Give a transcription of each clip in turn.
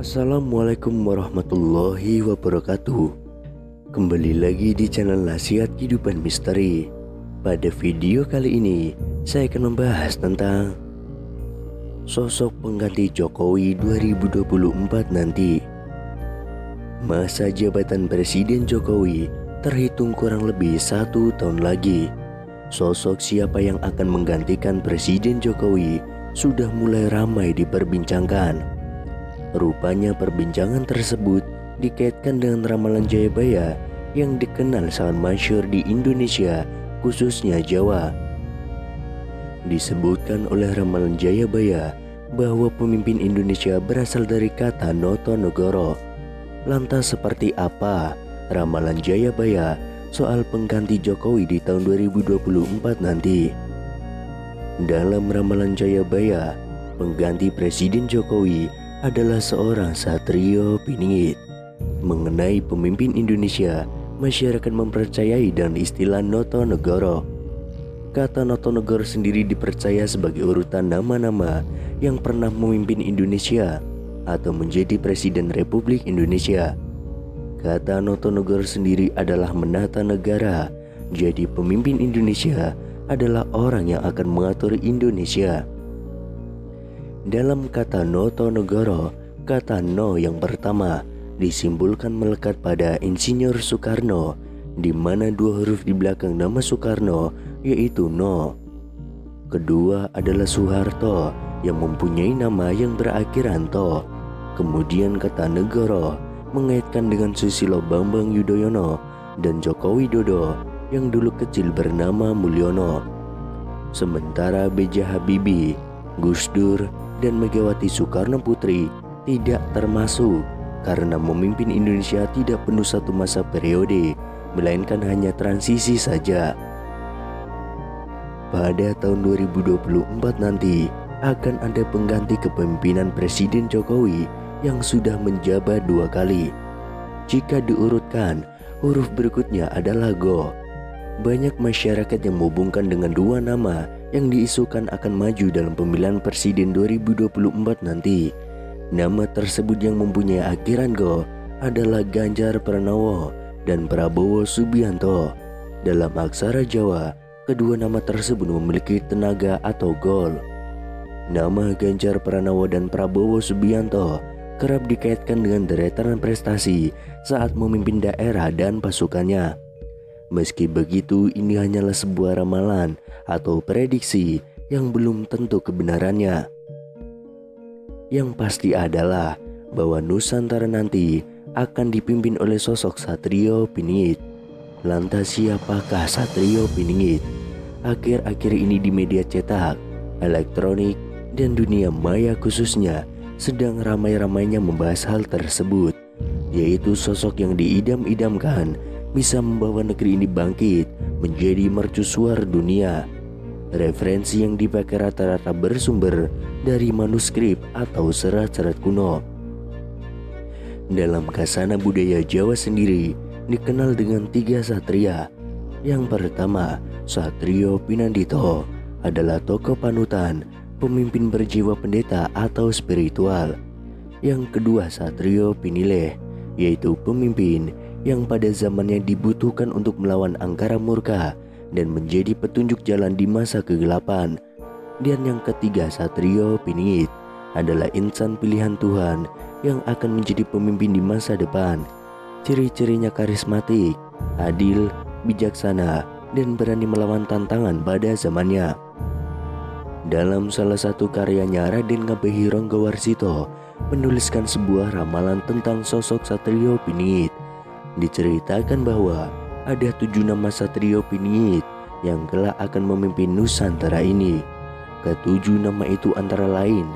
Assalamualaikum warahmatullahi wabarakatuh. Kembali lagi di channel Nasihat Kehidupan Misteri. Pada video kali ini saya akan membahas tentang sosok pengganti Jokowi 2024 nanti. Masa jabatan Presiden Jokowi terhitung kurang lebih 1 tahun lagi. Sosok siapa yang akan menggantikan Presiden Jokowi sudah mulai ramai diperbincangkan. Rupanya perbincangan tersebut dikaitkan dengan ramalan Jayabaya yang dikenal sangat masyhur di Indonesia, khususnya Jawa. Disebutkan oleh ramalan Jayabaya bahwa pemimpin Indonesia berasal dari kata Notonegoro. Lantas seperti apa ramalan Jayabaya soal pengganti Jokowi di tahun 2024 nanti? Dalam ramalan Jayabaya, pengganti Presiden Jokowi adalah seorang Satrio Piningit. Mengenai pemimpin Indonesia, masyarakat mempercayai dengan istilah Notonegoro. Kata Notonegoro sendiri dipercaya sebagai urutan nama-nama yang pernah memimpin Indonesia atau menjadi Presiden Republik Indonesia. Kata Notonegoro sendiri adalah menata negara, jadi pemimpin Indonesia adalah orang yang akan mengatur Indonesia. Dalam kata Notonegoro, kata No yang pertama disimbolkan melekat pada Insinyur Soekarno, di mana 2 huruf di belakang nama Soekarno yaitu No. Kedua adalah Soeharto yang mempunyai nama yang berakhiran To. Kemudian kata Negoro mengaitkan dengan Susilo Bambang Yudhoyono dan Joko Widodo yang dulu kecil bernama Mulyono. Sementara B.J. Habibie, Gus Dur, dan Megawati Soekarno Putri tidak termasuk karena memimpin Indonesia tidak penuh 1 masa periode, melainkan hanya transisi saja. Pada tahun 2024 nanti akan ada pengganti kepemimpinan Presiden Jokowi yang sudah menjabat 2 kali. Jika diurutkan, huruf berikutnya adalah Go. Banyak masyarakat yang menghubungkan dengan 2 nama yang diisukan akan maju dalam pemilihan presiden 2024 nanti. Nama tersebut yang mempunyai akhiran Go adalah Ganjar Pranowo dan Prabowo Subianto. Dalam aksara Jawa, kedua nama tersebut memiliki tenaga atau gol. Nama Ganjar Pranowo dan Prabowo Subianto kerap dikaitkan dengan deretan prestasi saat memimpin daerah dan pasukannya. Meski begitu, ini hanyalah sebuah ramalan atau prediksi yang belum tentu kebenarannya. Yang pasti adalah bahwa Nusantara nanti akan dipimpin oleh sosok Satrio Piningit. Lantas siapakah Satrio Piningit? Akhir-akhir ini di media cetak, elektronik, dan dunia maya khususnya sedang ramai-ramainya membahas hal tersebut, yaitu sosok yang diidam-idamkan bisa membawa negeri ini bangkit menjadi mercusuar dunia. Referensi yang dipakai rata-rata bersumber dari manuskrip atau serat-serat kuno. Dalam khasana budaya Jawa sendiri dikenal dengan 3 satria. Yang pertama, Satrio Pinandito adalah tokoh panutan, pemimpin berjiwa pendeta atau spiritual. Yang kedua, Satrio Pinileh, yaitu pemimpin yang pada zamannya dibutuhkan untuk melawan angkara murka dan menjadi petunjuk jalan di masa kegelapan. Dan yang ketiga, Satrio Piningit adalah insan pilihan Tuhan yang akan menjadi pemimpin di masa depan. Ciri-cirinya karismatik, adil, bijaksana, dan berani melawan tantangan pada zamannya. Dalam salah satu karyanya, Raden Ngabei Ronggowarsito menuliskan sebuah ramalan tentang sosok Satrio Piningit. Diceritakan bahwa ada 7 nama Satrio Piningit yang kelak akan memimpin Nusantara ini. Ketujuh nama itu antara lain: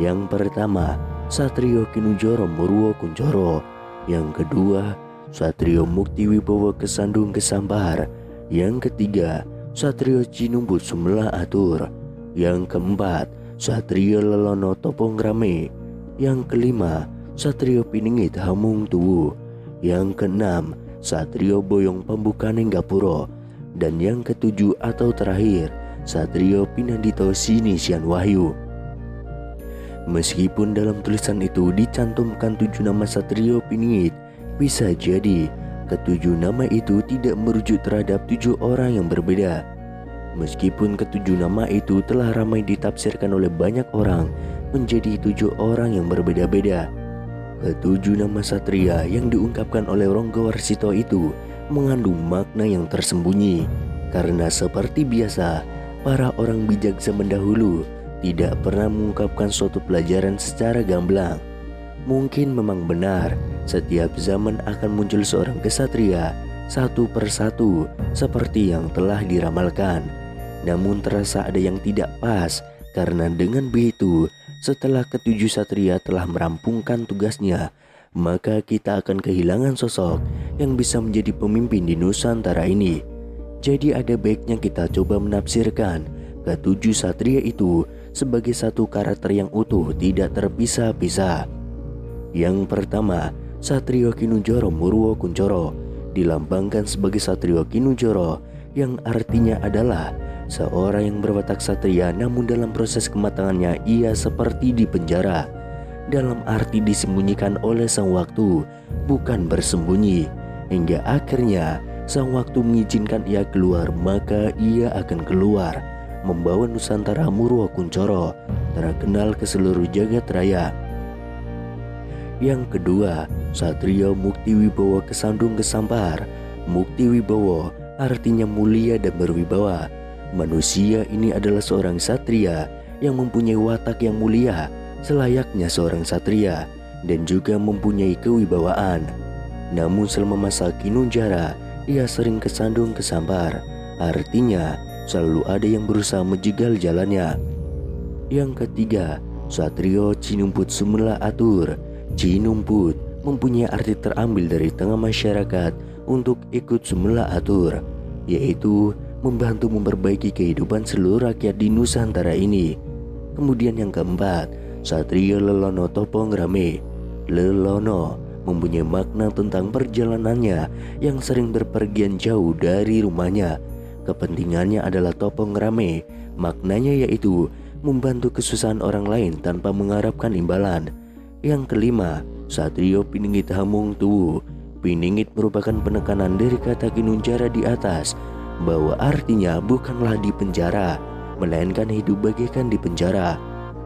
yang pertama, Satrio Kinujoro Murwo Kuncoro; yang kedua, Satrio Mukti Wibowo Kesandung Kesambar; yang ketiga, Satrio Cinumbut Sumela Atur; yang keempat, Satrio Lelono Toponggrame; yang kelima, Satrio Piningit Hamung Tuwu; yang keenam, Satrio Boyong Pambukaning Gapuro; dan yang ketujuh atau terakhir, Satrio Pinandito Sinisian Wahyu. Meskipun dalam tulisan itu dicantumkan 7 nama Satrio Piningit, bisa jadi ketujuh nama itu tidak merujuk terhadap 7 orang yang berbeda. Meskipun ketujuh nama itu telah ramai ditafsirkan oleh banyak orang menjadi 7 orang yang berbeda-beda. Ketujuh nama satria yang diungkapkan oleh Ronggo Warsito itu mengandung makna yang tersembunyi. Karena seperti biasa, para orang bijak zaman dahulu tidak pernah mengungkapkan suatu pelajaran secara gamblang. Mungkin memang benar, setiap zaman akan muncul seorang kesatria satu persatu seperti yang telah diramalkan. Namun terasa ada yang tidak pas, karena dengan begitu, setelah ketujuh satria telah merampungkan tugasnya, maka kita akan kehilangan sosok yang bisa menjadi pemimpin di Nusantara ini. Jadi ada baiknya kita coba menafsirkan ketujuh satria itu sebagai satu karakter yang utuh, tidak terpisah-pisah. Yang pertama, Satrio Kinunjoro Murwo Kuncoro dilambangkan sebagai Satrio Kinunjoro, yang artinya adalah seorang yang berwatak satria, namun dalam proses kematangannya ia seperti di penjara. Dalam arti disembunyikan oleh sang waktu, bukan bersembunyi. Hingga akhirnya sang waktu mengizinkan ia keluar, maka ia akan keluar, membawa Nusantara Murwo Kuncoro terkenal ke seluruh jagat raya. Yang kedua, Satrio Mukti Wibowo Kesandung Kesampar. Mukti Wibowo artinya mulia dan berwibawa. Manusia ini adalah seorang satria yang mempunyai watak yang mulia selayaknya seorang satria dan juga mempunyai kewibawaan. Namun selama masa Kinunjara, ia sering kesandung kesampar, artinya selalu ada yang berusaha menjegal jalannya. Yang ketiga, Satrio Cinumput Sumela Atur. Cinumput mempunyai arti terambil dari tengah masyarakat untuk ikut Sumela Atur, yaitu membantu memperbaiki kehidupan seluruh rakyat di Nusantara ini. Kemudian yang keempat, Satrio Lelono Topongrame. Lelono mempunyai makna tentang perjalanannya yang sering berpergian jauh dari rumahnya. Kepentingannya adalah Topongrame, maknanya yaitu membantu kesusahan orang lain tanpa mengharapkan imbalan. Yang kelima, Satrio Piningit Hamung Tuwu. Piningit merupakan penekanan dari kata Kinunjara di atas, bahwa artinya bukanlah di penjara, melainkan hidup bagaikan di penjara.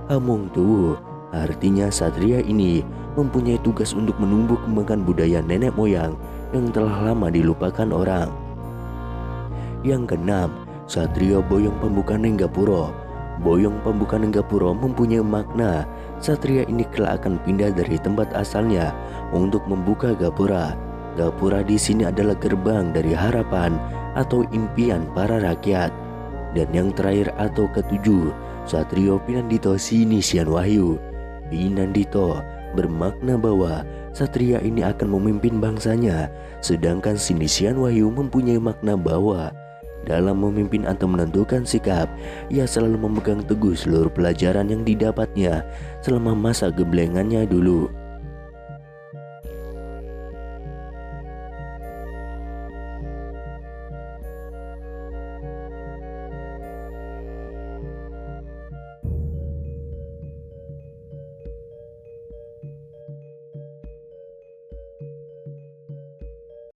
Hamung Tuwu artinya satria ini mempunyai tugas untuk menumbuh kembangkan budaya nenek moyang yang telah lama dilupakan orang. Yang keenam, Satrio Boyong Pembuka Nenggapuro. Boyong Pembuka Nenggapuro mempunyai makna satria ini kelak akan pindah dari tempat asalnya untuk membuka gapura. Gapura di sini adalah gerbang dari harapan atau impian para rakyat. Dan yang terakhir atau ketujuh, Satrio Pinandito Sinisian Wahyu. Pinandito bermakna bahwa satria ini akan memimpin bangsanya, sedangkan Sinisian Wahyu mempunyai makna bahwa dalam memimpin atau menentukan sikap, ia selalu memegang teguh seluruh pelajaran yang didapatnya selama masa geblengannya dulu.